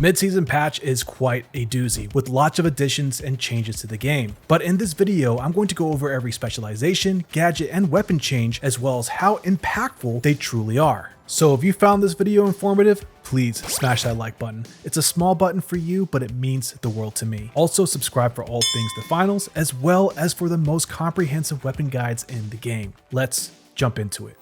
mid-season patch is quite a doozy, with lots of additions and changes to the game. But in this video, I'm going to go over every specialization, gadget, and weapon change, as well as how impactful they truly are. So if you found this video informative, please smash that like button. It's a small button for you, but it means the world to me. Also subscribe for all things the finals, as well as for the most comprehensive weapon guides in the game. Let's jump into it.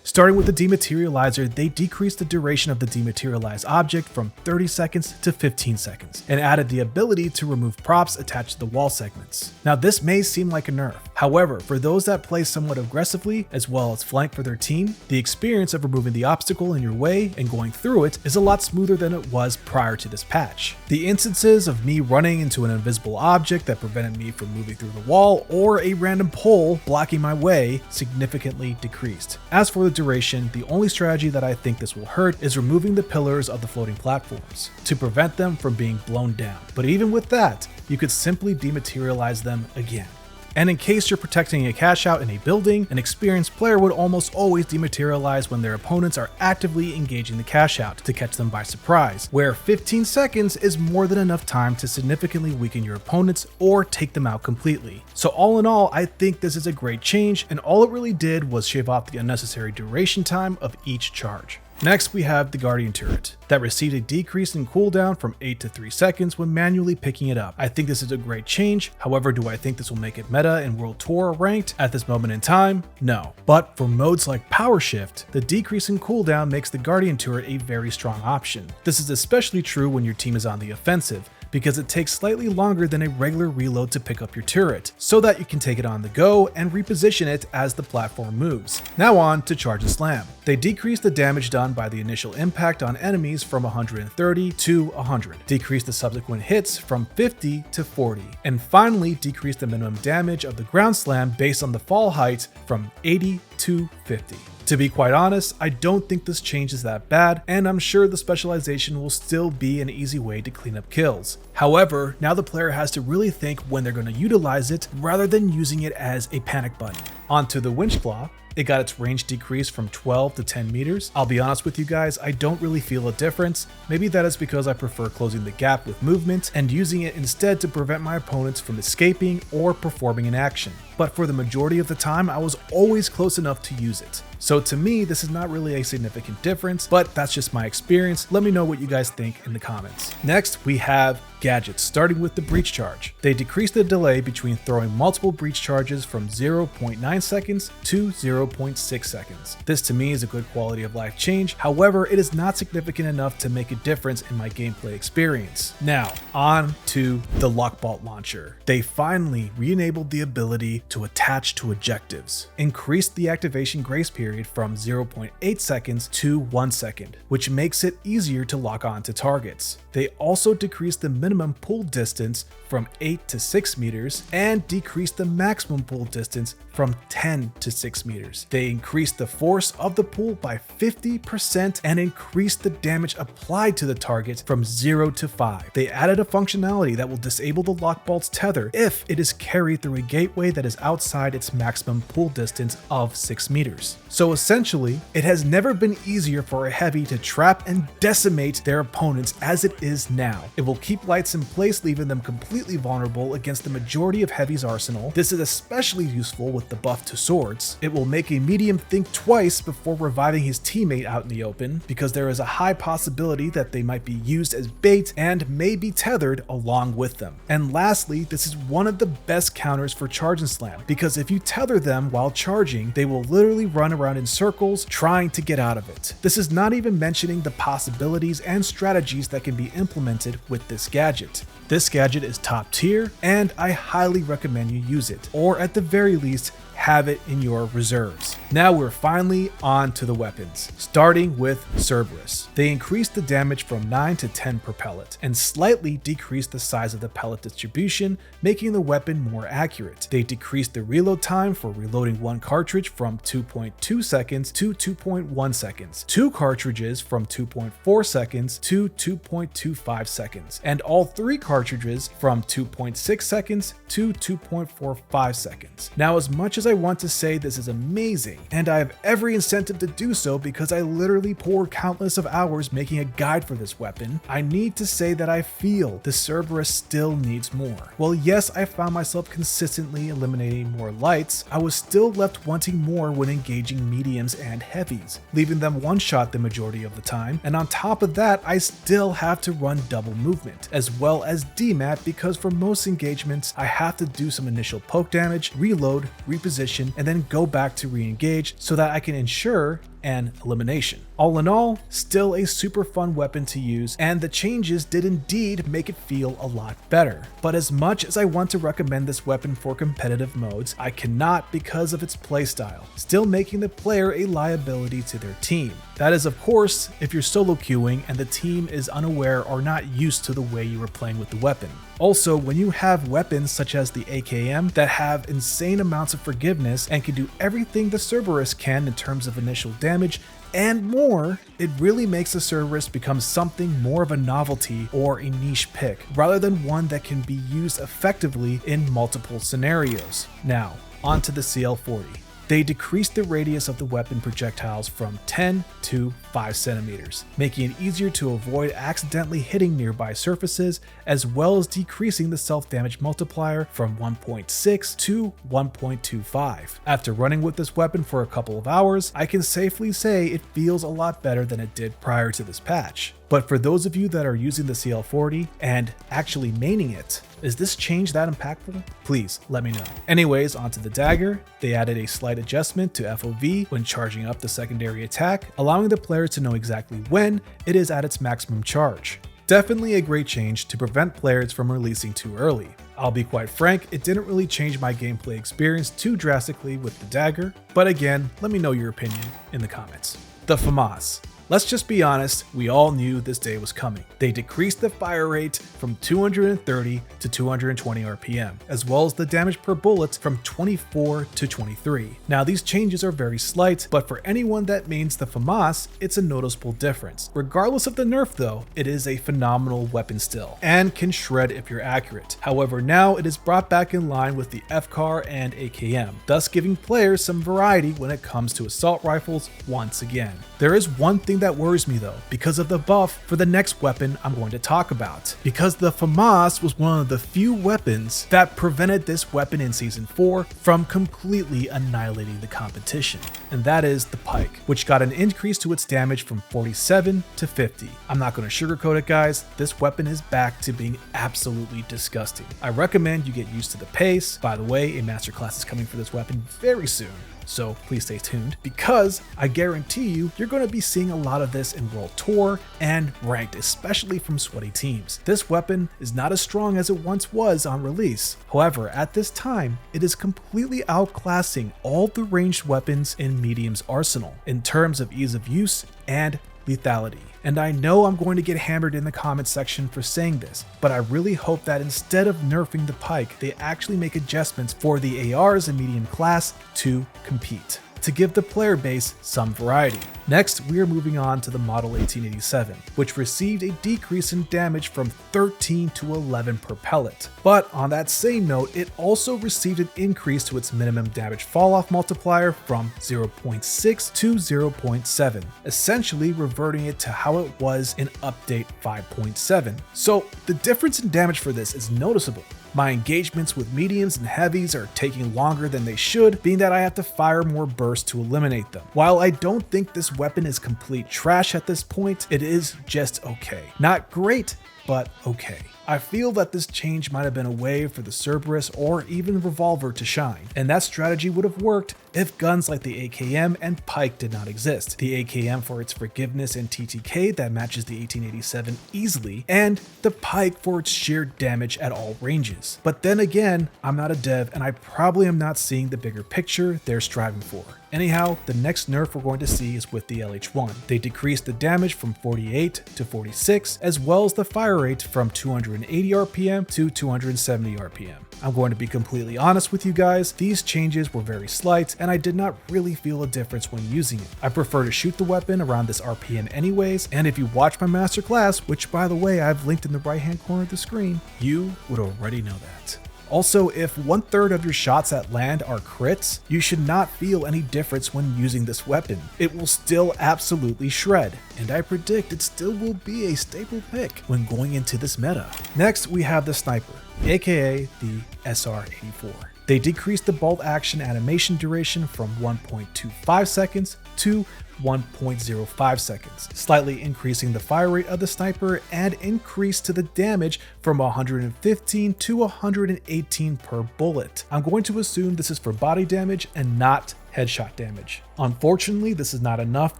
Starting with the Dematerializer, they decreased the duration of the dematerialized object from 30 seconds to 15 seconds, and added the ability to remove props attached to the wall segments. Now this may seem like a nerf. However, for those that play somewhat aggressively, as well as flank for their team, the experience of removing the obstacle in your way and going through it is a lot smoother than it was prior to this patch. The instances of me running into an invisible object that prevented me from moving through the wall, or a random pole blocking my way, significantly decreased. As for the duration, the only strategy that I think this will hurt is removing the pillars of the floating platforms to prevent them from being blown down. But even with that, you could simply dematerialize them again. And in case you're protecting a cash out in a building, an experienced player would almost always dematerialize when their opponents are actively engaging the cash out to catch them by surprise, where 15 seconds is more than enough time to significantly weaken your opponents or take them out completely. So all in all, I think this is a great change, and all it really did was shave off the unnecessary duration time of each charge. Next, we have the Guardian turret that received a decrease in cooldown from 8 to 3 seconds when manually picking it up. I think this is a great change. However, do I think this will make it meta in World Tour ranked at this moment in time? No. But for modes like Power Shift, the decrease in cooldown makes the Guardian turret a very strong option. This is especially true when your team is on the offensive, because it takes slightly longer than a regular reload to pick up your turret, so that you can take it on the go and reposition it as the platform moves. Now on to Charge and Slam. They decreased the damage done by the initial impact on enemies from 130 to 100, decreased the subsequent hits from 50 to 40, and finally decreased the minimum damage of the ground slam based on the fall height from 80 to 50. To be quite honest, I don't think this change is that bad, and I'm sure the specialization will still be an easy way to clean up kills. However, now the player has to really think when they're going to utilize it rather than using it as a panic button. Onto the Winch Claw. It got its range decreased from 12 to 10 meters. I'll be honest with you guys, I don't really feel a difference. Maybe that is because I prefer closing the gap with movement and using it instead to prevent my opponents from escaping or performing an action. But for the majority of the time, I was always close enough to use it. So to me, this is not really a significant difference, but that's just my experience. Let me know what you guys think in the comments. Next, we have Gadget, starting with the breach charge. They decreased the delay between throwing multiple breach charges from 0.9 seconds to 0.6 seconds. This to me is a good quality of life change. However, it is not significant enough to make a difference in my gameplay experience. Now, on to the Lockbolt launcher. They finally re-enabled the ability to attach to objectives, increased the activation grace period from 0.8 seconds to 1 second, which makes it easier to lock on to targets. They also decreased the minimum pull distance from 8 to 6 meters and decreased the maximum pull distance from 10 to 6 meters. They increased the force of the pull by 50% and increased the damage applied to the target from 0 to 5. They added a functionality that will disable the Lockbolt's tether if it is carried through a gateway that is outside its maximum pull distance of 6 meters. So essentially, it has never been easier for a heavy to trap and decimate their opponents as it is now. It will keep lights in place, leaving them completely vulnerable against the majority of heavy's arsenal. This is especially useful with the buff to swords. It will make a medium think twice before reviving his teammate out in the open, because there is a high possibility that they might be used as bait and may be tethered along with them. And lastly, this is one of the best counters for Charge and Slam, because if you tether them while charging, they will literally run around in circles trying to get out of it. This is not even mentioning the possibilities and strategies that can be implemented with this gadget. This gadget is top tier, and I highly recommend you use it, or at the very least, have it in your reserves. Now we're finally on to the weapons, starting with Cerberus. They increased the damage from 9 to 10 per pellet and slightly decreased the size of the pellet distribution, making the weapon more accurate. They decreased the reload time for reloading one cartridge from 2.2 seconds to 2.1 seconds, two cartridges from 2.4 seconds to 2.25 seconds, and all three cartridges from 2.6 seconds to 2.45 seconds. Now, as much as I want to say this is amazing, and I have every incentive to do so because I literally poured countless of hours making a guide for this weapon, I need to say that I feel the Cerberus still needs more. Well, yes, I found myself consistently eliminating more lights, I was still left wanting more when engaging mediums and heavies, leaving them one-shot the majority of the time, and on top of that, I still have to run double movement, as well as demat because for most engagements, I have to do some initial poke damage, reload, reposition, and then go back to re-engage so that I can ensure an elimination. All in all, still a super fun weapon to use, and the changes did indeed make it feel a lot better. But as much as I want to recommend this weapon for competitive modes, I cannot because of its playstyle, still making the player a liability to their team. That is, of course, if you're solo queuing and the team is unaware or not used to the way you are playing with the weapon. Also, when you have weapons such as the AKM that have insane amounts of forgiveness and can do everything the Cerberus can in terms of initial damage and more, it really makes the Cerberus become something more of a novelty or a niche pick, rather than one that can be used effectively in multiple scenarios. Now, onto the CL40. They decreased the radius of the weapon projectiles from 10 to 5 centimeters, making it easier to avoid accidentally hitting nearby surfaces, as well as decreasing the self-damage multiplier from 1.6 to 1.25. After running with this weapon for a couple of hours, I can safely say it feels a lot better than it did prior to this patch. But for those of you that are using the CL40 and actually maining it, is this change that impactful? Please let me know. Anyways, onto the dagger. They added a slight adjustment to FOV when charging up the secondary attack, allowing the player to know exactly when it is at its maximum charge. Definitely a great change to prevent players from releasing too early. I'll be quite frank, it didn't really change my gameplay experience too drastically with the dagger, but again, let me know your opinion in the comments. The FAMAS. Let's just be honest, we all knew this day was coming. They decreased the fire rate from 230 to 220 RPM, as well as the damage per bullet from 24 to 23. Now these changes are very slight, but for anyone that mains the FAMAS, it's a noticeable difference. Regardless of the nerf though, it is a phenomenal weapon still, and can shred if you're accurate. However, now it is brought back in line with the FCAR and AKM, thus giving players some variety when it comes to assault rifles once again. There is one thing that worries me though, because of the buff for the next weapon I'm going to talk about. Because the FAMAS was one of the few weapons that prevented this weapon in Season 4 from completely annihilating the competition. And that is the pike, which got an increase to its damage from 47 to 50. I'm not going to sugarcoat it guys, this weapon is back to being absolutely disgusting. I recommend you get used to the pace. By the way, a masterclass is coming for this weapon very soon, so please stay tuned, because I guarantee you're going to be seeing a lot of this in World Tour and Ranked, especially from sweaty teams. This weapon is not as strong as it once was on release. However, at this time, it is completely outclassing all the ranged weapons in Medium's arsenal in terms of ease of use and lethality. And I know I'm going to get hammered in the comments section for saying this, but I really hope that instead of nerfing the pike, they actually make adjustments for the ARs in medium class to compete, to give the player base some variety. Next, we are moving on to the Model 1887, which received a decrease in damage from 13 to 11 per pellet. But on that same note, it also received an increase to its minimum damage falloff multiplier from 0.6 to 0.7, essentially reverting it to how it was in update 5.7. So the difference in damage for this is noticeable. My engagements with mediums and heavies are taking longer than they should, being that I have to fire more bursts to eliminate them. While I don't think this weapon is complete trash at this point, it is just okay. Not great, but okay. I feel that this change might have been a way for the Cerberus or even Revolver to shine, and that strategy would have worked if guns like the AKM and Pike did not exist. The AKM for its forgiveness and TTK that matches the 1887 easily, and the Pike for its sheer damage at all ranges. But then again, I'm not a dev and I probably am not seeing the bigger picture they're striving for. Anyhow, the next nerf we're going to see is with the LH1. They decreased the damage from 48 to 46, as well as the fire rate from 280 RPM to 270 RPM. I'm going to be completely honest with you guys, these changes were very slight and I did not really feel a difference when using it. I prefer to shoot the weapon around this RPM anyways, and if you watch my masterclass, which by the way I've linked in the right hand corner of the screen, you would already know that. Also, if 1/3 of your shots that land are crits, you should not feel any difference when using this weapon. It will still absolutely shred, and I predict it still will be a staple pick when going into this meta. Next, we have the sniper, aka the SR84. They decreased the bolt action animation duration from 1.25 seconds to 1.05 seconds, slightly increasing the fire rate of the sniper and increased to the damage from 115 to 118 per bullet. I'm going to assume this is for body damage and not headshot damage. Unfortunately, this is not enough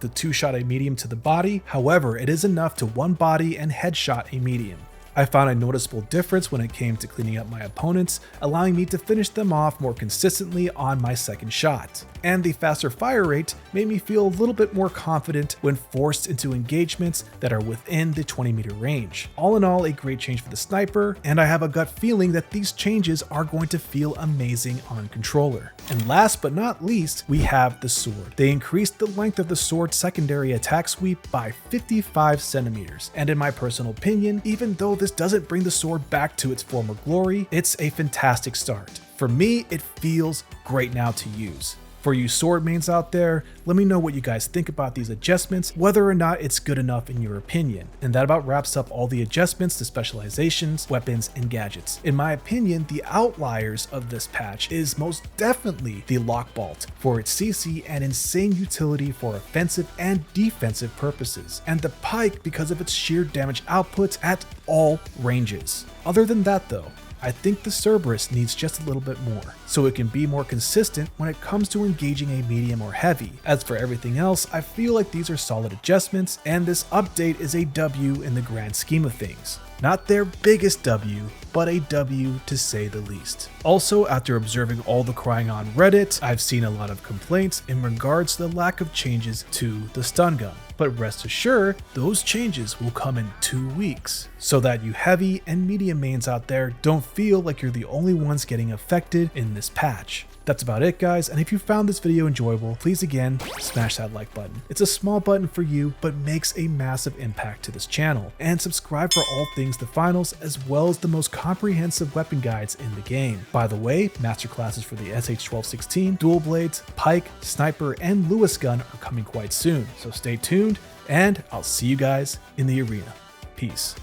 to two-shot a medium to the body, however, it is enough to one body and headshot a medium. I found a noticeable difference when it came to cleaning up my opponents, allowing me to finish them off more consistently on my second shot. And the faster fire rate made me feel a little bit more confident when forced into engagements that are within the 20-meter range. All in all, a great change for the sniper, and I have a gut feeling that these changes are going to feel amazing on controller. And last but not least, we have the sword. They increased the length of the sword's secondary attack sweep by 55 centimeters, and in my personal opinion, even though this doesn't bring the sword back to its former glory, it's a fantastic start. For me, it feels great now to use. For you sword mains out there, let me know what you guys think about these adjustments, whether or not it's good enough in your opinion. And that about wraps up all the adjustments to specializations, weapons, and gadgets. In my opinion, the outliers of this patch is most definitely the lock bolt for its CC and insane utility for offensive and defensive purposes, and the pike because of its sheer damage output at all ranges. Other than that though, I think the Cerberus needs just a little bit more, so it can be more consistent when it comes to engaging a medium or heavy. As for everything else, I feel like these are solid adjustments, and this update is a W in the grand scheme of things. Not their biggest W, but a W to say the least. Also, after observing all the crying on Reddit, I've seen a lot of complaints in regards to the lack of changes to the stun gun. But rest assured, those changes will come in 2 weeks, so that you heavy and medium mains out there don't feel like you're the only ones getting affected in this patch. That's about it guys, and if you found this video enjoyable, please again, smash that like button. It's a small button for you, but makes a massive impact to this channel. And subscribe for all things the finals, as well as the most comprehensive weapon guides in the game. By the way, masterclasses for the SH-1216, dual blades, pike, sniper, and Lewis gun are coming quite soon, so stay tuned, and I'll see you guys in the arena. Peace.